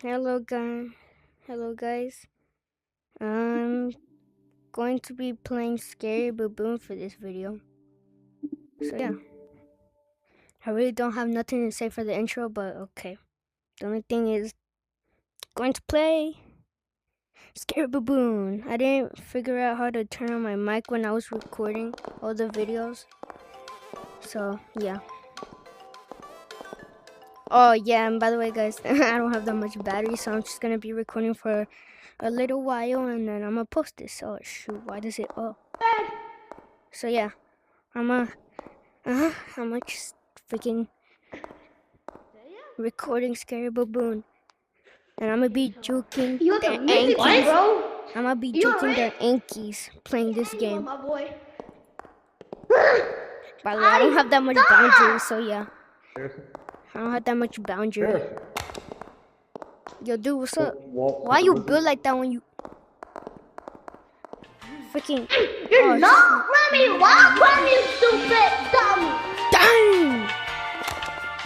Hello guys. Hello guys. I'm going to be playing Scary Baboon for this video. So yeah. I really don't have nothing to say for the intro, but okay. The only thing is going to play Scary Baboon. I didn't figure out how to turn on my mic when I was recording all the videos. So yeah. Oh yeah, and by the way guys, I don't have that much battery, so I'm just gonna be recording for a little while and then I'm gonna post this. Oh shoot, why does it So yeah, I'm just freaking recording Scary Baboon. And I'm gonna be juking their Yankees. I'm gonna be juking their Yankees playing this game. By the way, I don't have that much boundary, so yeah. I don't have that much boundary. Yo, dude, what's up? Why you build like that when you freaking? You're not let me walk from you, stupid dummy. Dang!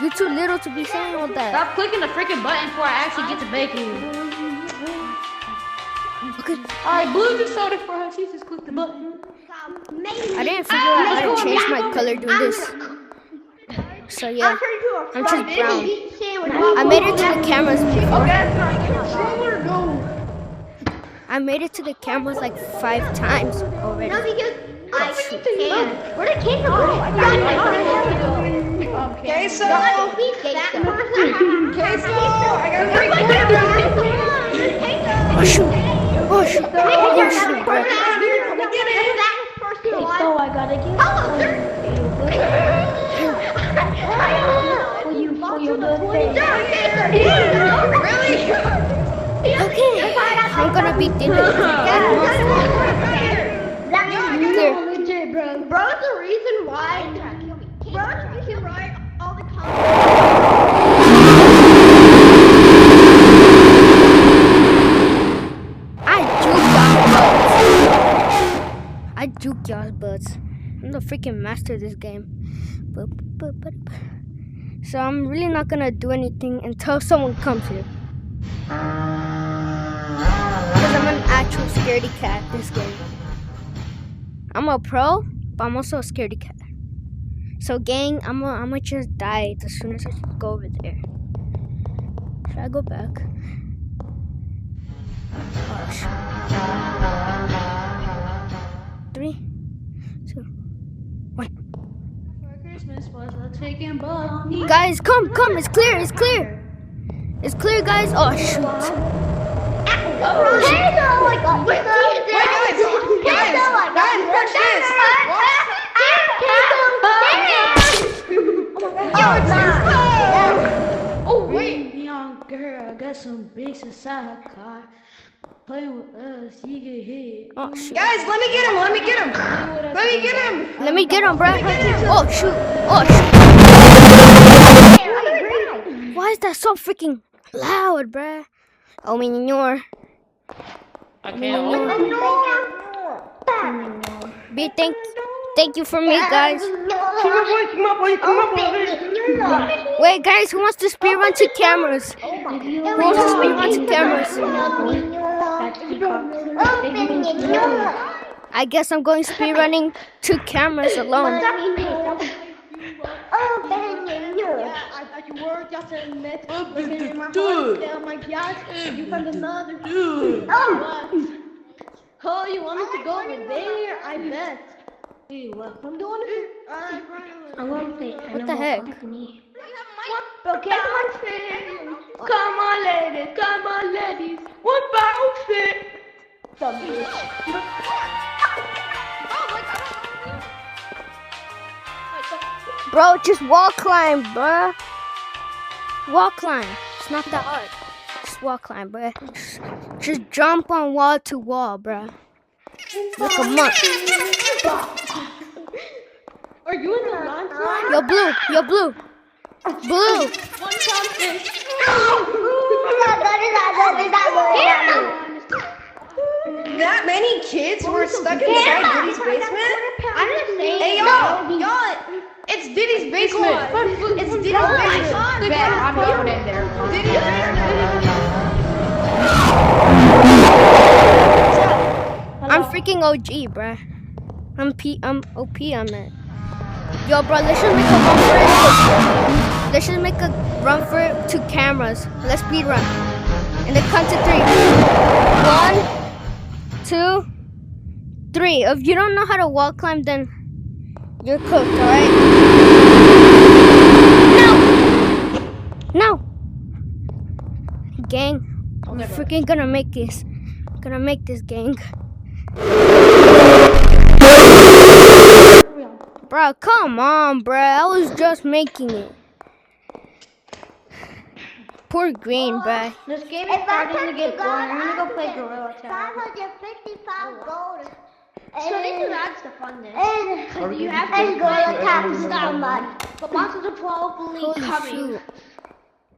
You're too little to be saying all that. Stop clicking the freaking button before I actually get to bacon. Okay. Alright, Blue just sold it for her. She just clicked the button. I didn't figure out how to change my color doing this. So yeah, I'm just brown. I made it to the cameras before. I made it to the cameras like 5 times already. No, because I can. Where did Kate go? Queso! Queso! I got Oh shoot! Oh shoot! Oh shoot, bro! So I gotta Okay, I'm gonna beat dinner. Bro, it's the reason why. Bro, it's the reason why all the I juke y'all's butts. I'm the freaking master of this game. So I'm really not gonna do anything until someone comes here. Because I'm an actual scaredy cat this game. I'm a pro, but I'm also a scaredy cat. So gang, I'm gonna just die as soon as I go over there. Should I go back? Oh, shit. 3, 2, 1. For Christmas was a taking ball. Guys, come, it's clear, it's clear. It's clear, guys. Oh shoot. Oh wait, young girl, I got some bass inside her car. Playing with us, you get hit. Oh shoot. Guys, let me get him. Let me get him, bruh. Oh shoot. Oh shoot. Why is that so freaking loud, bruh? Oh, minor. I can't. Be thank you for me, guys. Wait, guys, who wants to speedrun to cameras? Who wants to speedrun to cameras? I guess I'm going speedrunning to cameras alone. Oh, you want me to go over there? I bet. Hey, what? I'm going to. I'm going to say. What the heck? Okay, come on, ladies. One outfit. Bro, just wall climb, bruh. Wall climb. It's not that hard. Just wall climb, bruh. Just jump on wall to wall, bruh. Like a monk. Are you in the launch line? Yo, Blue. Blue. One something. That many kids were stuck inside Diddy's basement? I'm just saying. Hey, y'all, it's Diddy's basement. It's Diddy's basement. I'm going in there. Diddy's basement. freaking OG, bruh. I'm OP on that. Yo, bro, let's just make a run for it. Let's just make a run for it to cameras. Let's speed run. And then count to 3. 1, 2, 3. If you don't know how to wall climb, then you're cooked, alright? No! Gang, we're freaking gonna make this. Gonna make this, gang. Bro, come on, bro. I was just making it. Poor green, bro. This game is starting to get boring. I'm gonna go play Gorilla Tag. 555 gold. So this is actually fun then. And you have to Gorilla Tag to stop mud. But monsters are probably Holy coming. shoot.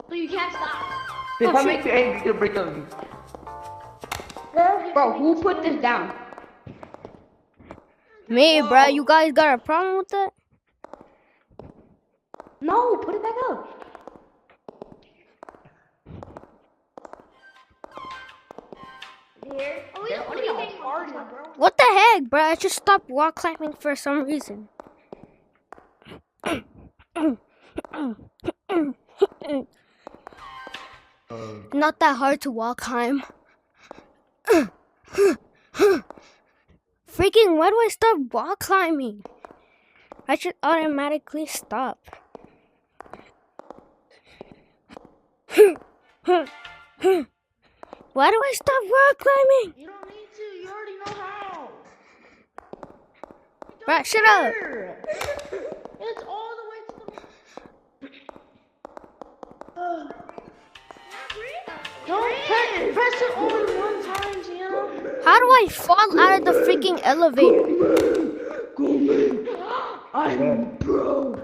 So you can't stop. If I make you angry, you'll break them. Bro, who put this down? Me, bro. You guys got a problem with that? No, put it back up. Here. Oh, yeah, what are you getting hard, bro? What the heck, bro? I just stopped wall climbing for some reason. Not that hard to wall climb. Freaking, why do I stop wall climbing? I should automatically stop. Why do I stop wall climbing? You don't need to. You already know how. Bro, shut up. It's all the way to the. Don't press it only one time, Gino. How do I fall out of the freaking elevator? I'm broke.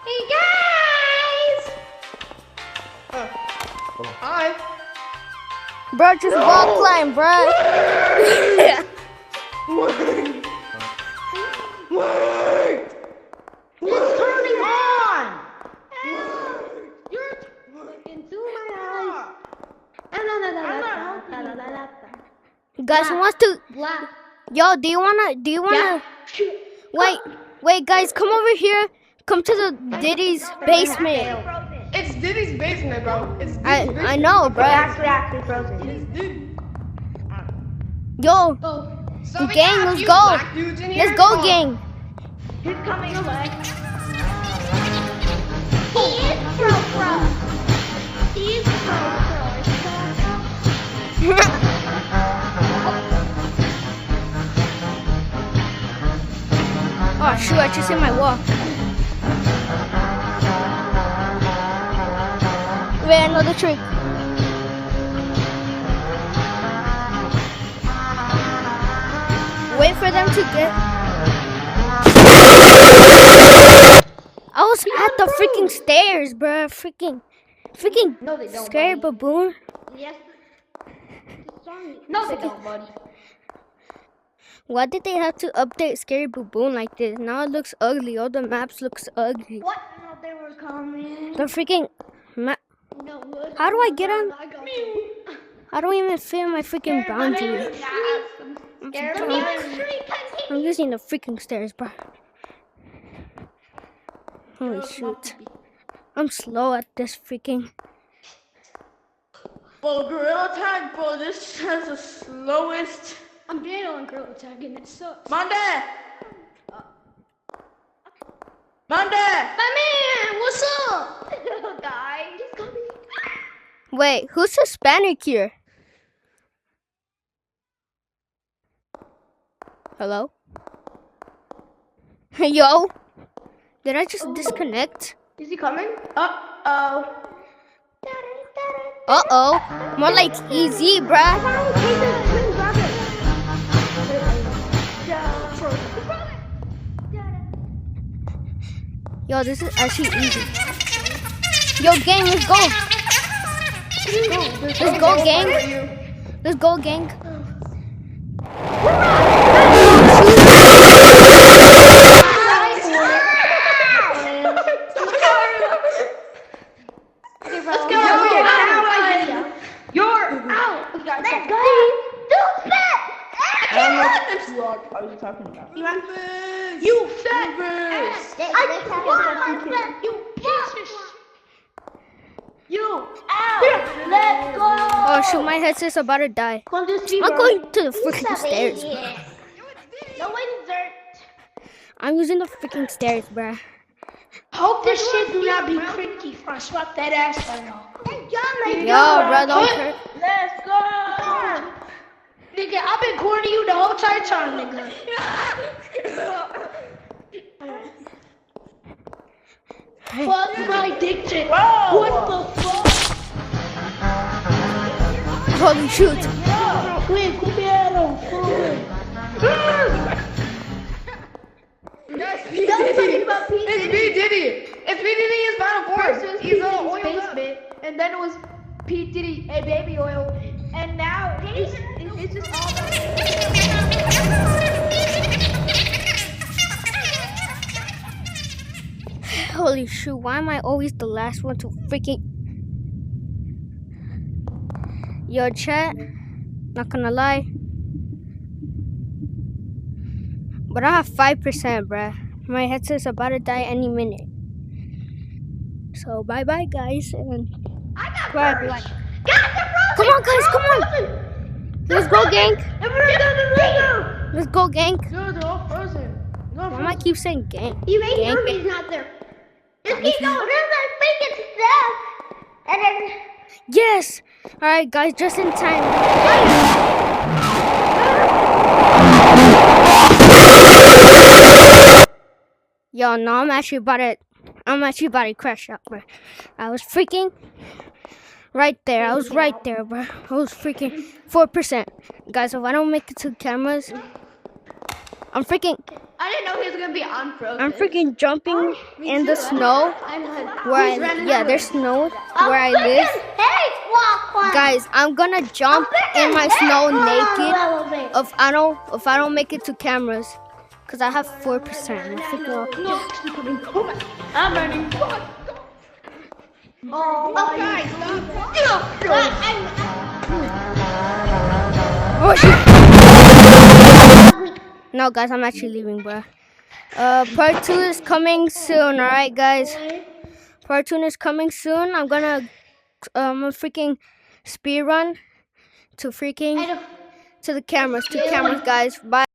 Hey, guys! Hi. Bro, just wall climb, bro. Wait. It's turning on. You're looking through my eyes. Guys, who wants to? Black. Yo, do you wanna? Wait, guys, come over here. Come to the Diddy's basement. It's Diddy's basement, bro. It's Diddy's basement. I know, bro. Actually frozen. It's Diddy. Yo, So we gang, got a let's few go. black dudes in here. Let's go, gang. He's coming away. He is pro. He is pro. Oh shoot, I just hit my wall. Wait, another trick. Wait for them to get. I was at the freaking stairs, bruh. Freaking No, they don't. scary buddy. baboon. Yes. No, they don't, buddy. Why did they have to update Scary Baboon like this? Now it looks ugly. All the maps looks ugly. What? No, they were coming. The freaking map. No, what? How do I get on? I got you. I don't even fit in my freaking boundary. I'm using the freaking stairs, bro. Holy shoot. I'm slow at this freaking. Bro, Gorilla Tag, bro, this has the slowest. I'm dead on Gorilla Tag and it sucks. Monday! Monday! My man, what's up? Guys, he's coming. Wait, who's Hispanic here? Hello? Yo? Did I just disconnect? Is he coming? Uh-oh. Uh-oh. More like easy, bruh. Yo, this is actually easy. Yo, gang, let's go. Let's go, gang. Let's go, gang. Let's go! You're out! Let's go! Super! What are you talking about? You fat ass. You piece of You. Let's go. Oh shoot, my headset's about to die. Come to see, I'm going to the freaking stairs. No one's there. I'm using the freaking stairs, bruh. Hope this shit do not be crinky for I swap that ass right now. Yo, bro, don't hurt. Let's go. Nigga, I've been courting you the whole entire time, nigga. Fuck my dick chick. What the fuck? Holy shoot. Wait, cuidado, fool. It's P. Diddy. It's P. Diddy is Final Force. He's on oil basement, and then it was P. Diddy and Baby Oil, and now it's just all about. Holy shoot, why am I always the last one to freaking... Yo, chat, not gonna lie. But I have 5%, bruh. My headset's about to die any minute. So, bye-bye, guys, and... Bye, everyone. Come on, guys, come on! Let's go, gang! Let's go, gang! Dude, they're all frozen. Why am I keep saying gang? You make Gang. sure he's not there. Just keep going. There's that freaking stuff. And then. Yes! Alright, guys, just in time. Yo, no, I'm actually about to crash out, bro. I was freaking right there. I was right there, bro. I was freaking 4%. Guys, if I don't make it to the cameras, I'm freaking... I didn't know he was gonna be unfrozen. I'm freaking jumping in the snow where there's snow where I live. Guys, I'm gonna jump in my snow naked if I don't make it to cameras, cause I have 4%. I'm running. Oh, guys, Oh shit! No, guys, I'm actually leaving, bro. Part 2 is coming soon. All right, guys. Part 2 is coming soon. I'm gonna freaking speed run to the cameras. 2 cameras, guys. Bye.